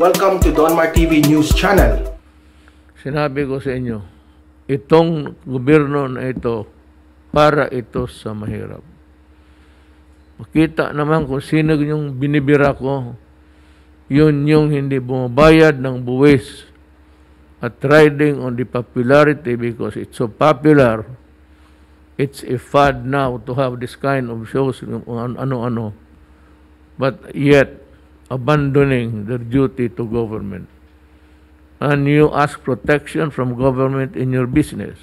Welcome to Donmar TV News Channel. Sinabi ko sa inyo, itong gobyerno na ito, para ito sa mahirap. Makita naman kung sino yung binibira ko, yun yung hindi bumabayad ng buwis at riding on the popularity because it's so popular. It's a fad now to have this kind of shows, ano-ano, but yet abandoning their duty to government. And you ask protection from government in your business.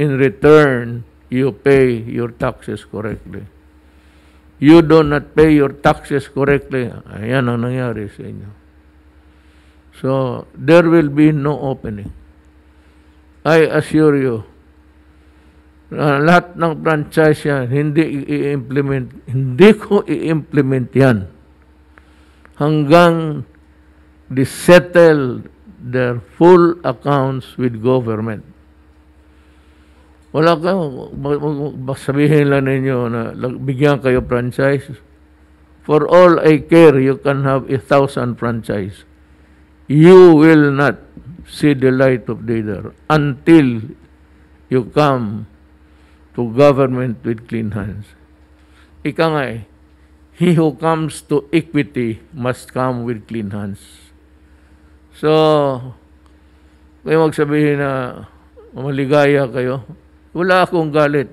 In return, you pay your taxes correctly. You do not pay your taxes correctly, ayan ang nangyari sa inyo. So, there will be no opening. I assure you, lahat ng franchise yan, hindi ko i-implement yan hanggang they settle their full accounts with government. Wala kayo, sabihin lang ninyo na bigyan kayo franchise. For all I care, you can have 1,000 franchise. You will not see the light of day there until you come to government with clean hands. Ika nga he who comes to equity must come with clean hands. So, kayo magsabihin na maligaya kayo, wala akong galit.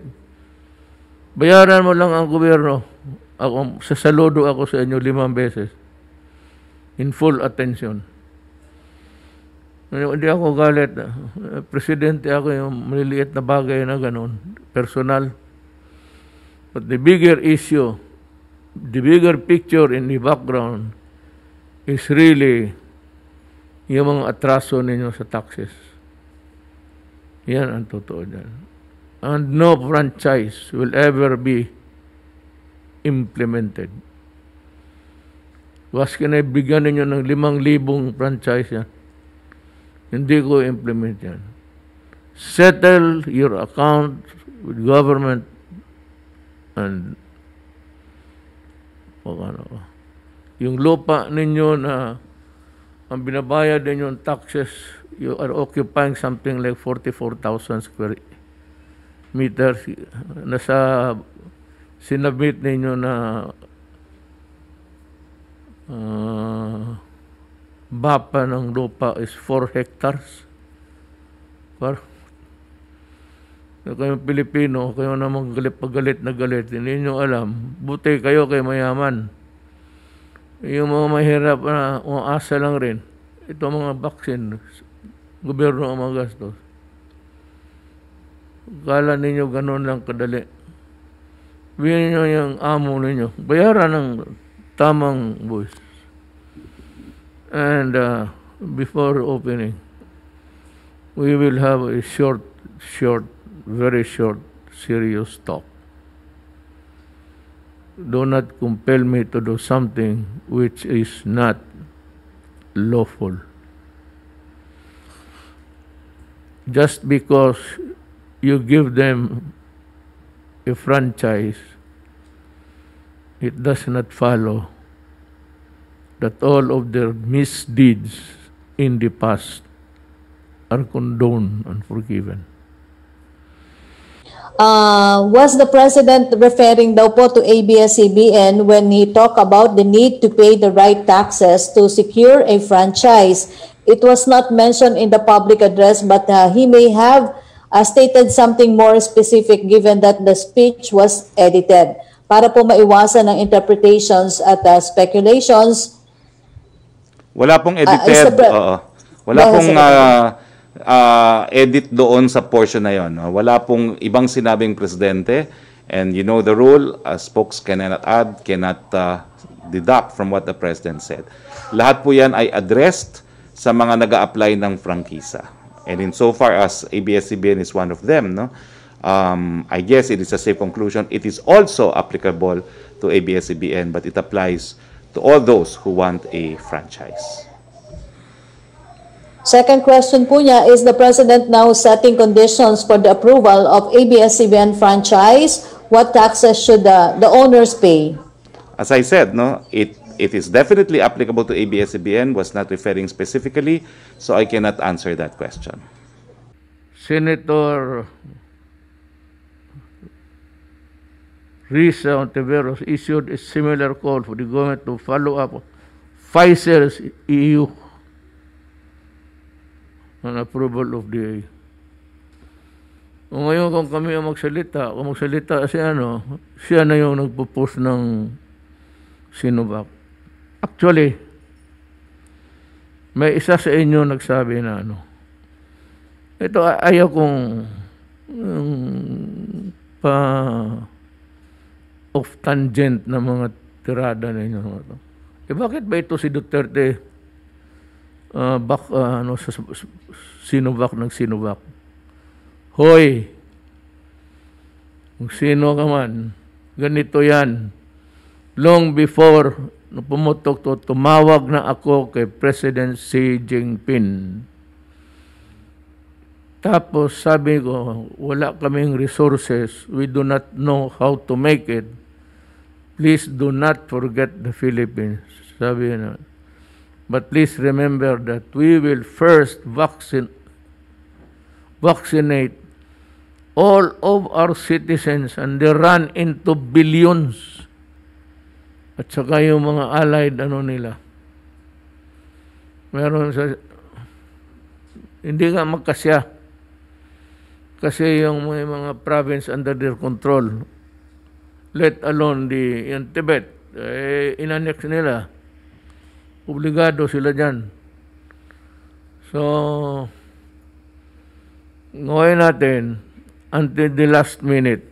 Bayaran mo lang ang gobyerno. Sasaludo ako sa inyo 5 beses. In full attention. Hindi ako galit. Presidente ako, yung maliliit na bagay na ganun. Personal. But the bigger issue, the bigger picture in the background is really yung mga atraso ninyo sa taxes. Yan ang totoo dyan. And no franchise will ever be implemented. Waskin na bigyan ninyo ng 5,000 franchise yan. Hindi ko implement yan. Settle your account with government and yung lupa ninyo na ang binabayad ninyo ng taxes, you are occupying something like 44,000 square meters. Nasa sinabit ninyo na bapa ng lupa is 4 hectares. Kayong Pilipino, kayo namang galit na galit. Hindi nyo alam. Buti kayo kay mayaman. Yung mga mahirap na umaasa lang rin. Ito mga vaccine, gobyerno ang mga gastos. Kala ninyo ganun lang kadali. Bigyan nyo yung amo ninyo. Bayaran ng tamang buwis. And before opening, we will have a very short, serious talk. Do not compel me to do something which is not lawful. Just because you give them a franchise, it does not follow that all of their misdeeds in the past are condoned and forgiven. Was the President referring daw po to ABS-CBN when he talked about the need to pay the right taxes to secure a franchise? It was not mentioned in the public address, but he may have stated something more specific given that the speech was edited. Para po maiwasan ng interpretations at speculations. Wala pong edited. Wala pong edit doon sa portion na yon. Wala pong ibang sinabing presidente. And you know the rule, spokes cannot add, cannot deduct from what the president said. Lahat po yan ay addressed sa mga nag-a-apply ng prangkisa. And in so far as ABS-CBN is one of them, no? I guess it is a safe conclusion. It is also applicable to ABS-CBN, but it applies to all those who want a franchise. Second question po niya, is the President now setting conditions for the approval of ABS-CBN franchise? What taxes should the owners pay? As I said, no, it it is definitely applicable to ABS-CBN, was not referring specifically, so I cannot answer that question. Senator Risa Ontiveros issued a similar call for the government to follow up Pfizer's EU on approval of the ngayon kung kami ang magsalita, siya na yung nagpo-post ng Sinovac. Actually, may isa sa inyo nagsabi na ito ayaw kong off tangent na mga tirada ninyo. Bakit ba ito si Duterte sa Sinovac ng Sinovac? Hoy, kung sino ka man, ganito yan. Long before pumutok to, tumawag na ako kay President Xi Jinping. Tapos sabi ko, wala kaming resources. We do not know how to make it. Please do not forget the Philippines. Sabi na. But please remember that we will first vaccinate all of our citizens, and they run into billions. At saka yung mga allied nila. Meron hindi nga magkasya. Kasi yung mga province under their control, let alone yung Tibet, inanex nila. Obligado sila dyan. So, ngayon natin, until the last minute,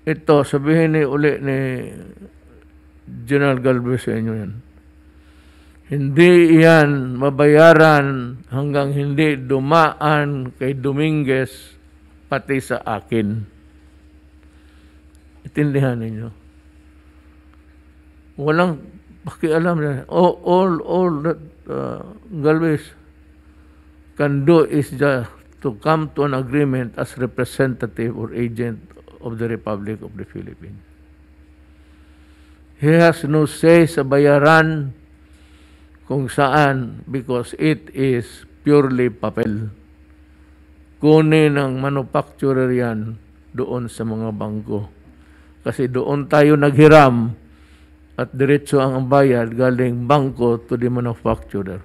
ito, sabihin uli ni General Galvez sa inyo yan. Hindi yan mabayaran hanggang hindi dumaan kay Dominguez pati sa akin. Itindihan ninyo. Walang pakialam na. All that Galvez can do is just to come to an agreement as representative or agent of the Republic of the Philippines. He has no say sa bayaran kung saan because it is purely papel. Kunin ng manufacturer yan doon sa mga bangko. Kasi doon tayo naghiram at diretso ang bayad galing bangko to the manufacturer.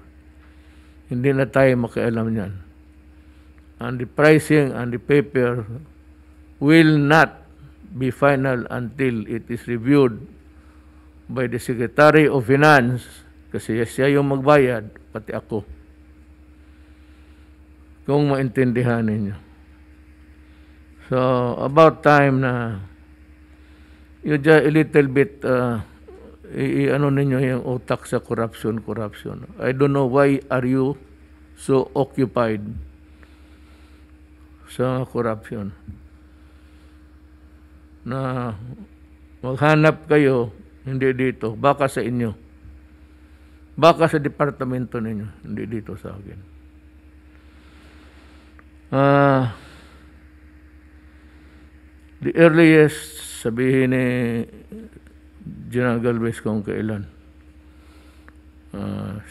Hindi na tayo makialam yan. And the pricing and the paper will not be final until it is reviewed by the Secretary of Finance, kasi siya yung magbayad, pati ako. Kung maintindihan ninyo. So, about time na you just a little bit ninyo yung utak sa corruption. I don't know why are you so occupied sa corruption na maghanap kayo hindi dito, baka sa inyo, baka sa departamento ninyo, hindi dito sa akin. The earliest, sabihin ni General Galvez kung kailan,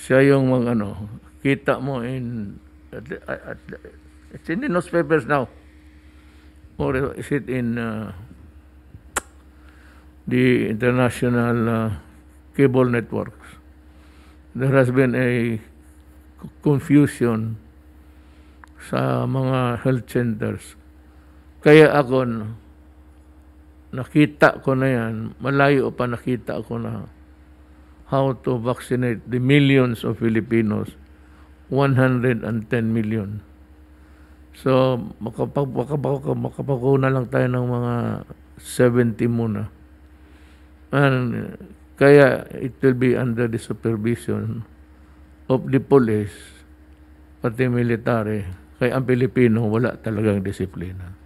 siya yung kita mo it's in the newspapers now. Or is it in the international cable networks? There has been a confusion sa mga health centers. Kaya ako, nakita ko na yan, malayo pa nakita ko na how to vaccinate the millions of Filipinos, 110 million. So, makapakuna lang tayo ng mga 70 muna. And kaya it will be under the supervision of the police, pati military. Kaya ang Pilipino, wala talagang disiplina.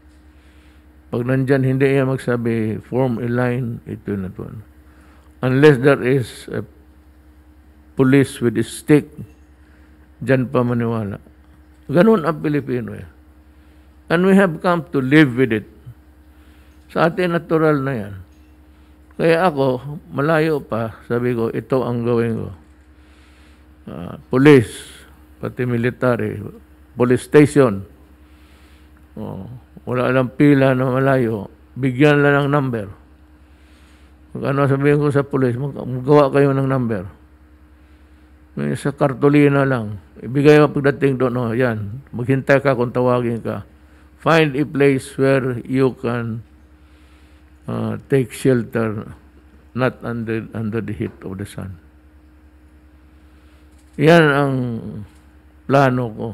Pag nandyan, hindi yan magsabi, form a line, ito na ito. Unless there is a police with a stick, dyan pa maniwala. Ganun ang Pilipino eh. And we have come to live with it. Sa atin, natural na yan. Kaya ako, malayo pa, sabi ko, ito ang gawin ko. Police, pati military, police station. Wala lang pila na malayo. Bigyan lang ng number. Ano sabihin ko sa police, magawa kayo ng number. May sa kartolina lang. Ibigay mo pagdating doon, yan. Maghintay ka kung tawagin ka. Find a place where you can take shelter, not under the heat of the sun. Yan ang plano ko.